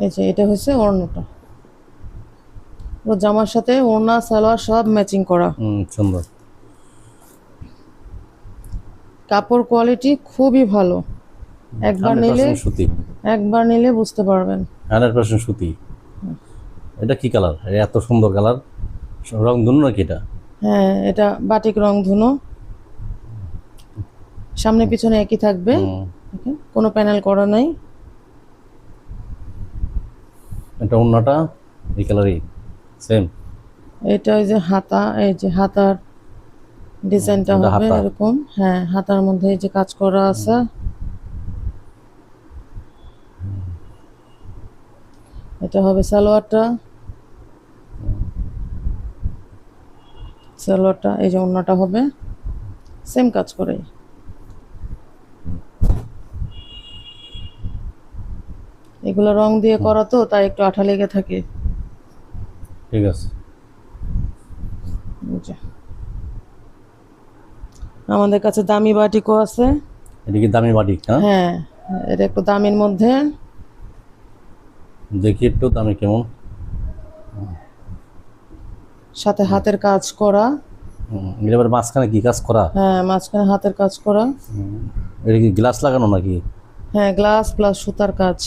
এই যে এটা হচ্ছে ওড়নাটা, ও জামার সাথে ওড়না সালোয়ার সব ম্যাচিং করা। সুন্দর। কাপড় কোয়ালিটি খুবই ভালো, একবার নিলে 100% সুতি। বুঝতে পারবেন। 100% সুতি। এটা কি কালার? এত সুন্দর কালার, রং ধনু নাকি এটা? হ্যাঁ, এটা বাটিক রং ধুনো, সামনে পিছনে একই থাকবে, কোনো প্যানেল করা নাই। এটা ওড়নাটা এই কালারই সেম। এটা ওই যে হাতা, এই যে হাতার ডিজাইনটা এটা হবে হাতা। এরকম। হ্যাঁ, হাতার মধ্যে এই যে কাজ করা আছে। এটা হবে সালোয়ারটা, এই যে ওড়নাটা হবে সেম কাজ করে। এগুলো রং দিয়ে করা তো, তাই একটু আঠা লেগে থাকে। ঠিক আছে। এই যে আমাদের কাছে দামি বাটিকও আছে। এটা কি দামি বাটিক? হ্যাঁ, এটা একটু দামের মধ্যে। দেখি একটু দামি কেমন। সাথে হাতের কাজ করা। এবার মাঝখানে কি কাজ করা? হ্যাঁ, মাঝখানে হাতের কাজ করা। এটা কি গ্লাস লাগানো নাকি? হ্যাঁ, গ্লাস প্লাস সুতার কাজ।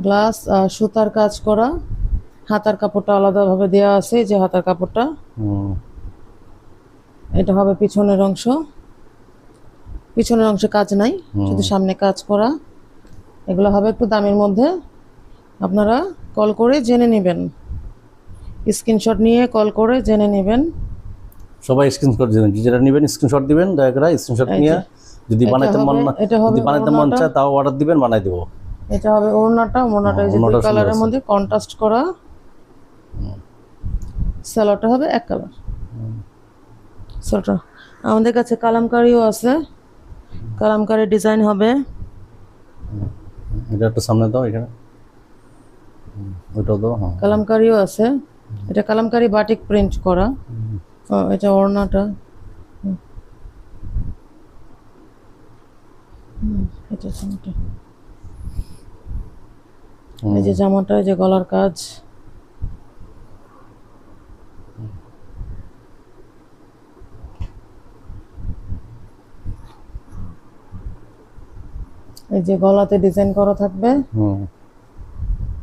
গ্লাস আর সুতার কাজ করা। হাতার কাপড়টা আলাদাভাবে দেওয়া আছে, যে হাতার কাপড়টা। এটা হবে পিছনের অংশ, পিছনের অংশে কাজ নাই, শুধু সামনে কাজ করা। এগুলো হবে একটু দামের মধ্যে, আপনারা কল করে জেনে নেবেন, স্ক্রিনশট নিয়ে কল করে জেনে নেবেন। সবাই স্ক্রিনশট দিবেন, যেটা নেবেন স্ক্রিনশট দিবেন, দয়া করে স্ক্রিনশট নিয়ে যদি বানাইতে মন না, যদি বানাইতে মন চায় তাও অর্ডার দিবেন, বানাই দেবো। এটা হবে ওড়নাটা, এই যে দুই কালারের মধ্যে কন্ট্রাস্ট করা। সালোয়ারটা হবে এক কালার। সালোয়ারটা আমাদের কাছে কালামকারীও আছে, কালামকারী ডিজাইন হবে। এটা একটু সামনে দাও, এখানে ওইটাও দাও। হ্যাঁ, কালামকারীও আছে, এটা কালামকারী বাটিক প্রিন্ট করা। এটা ওড়নাটা, এটা জামাটা, এই যে জামাটা, এই যে গলার কাজ। এই যে গলাতে ডিজাইন করা থাকবে।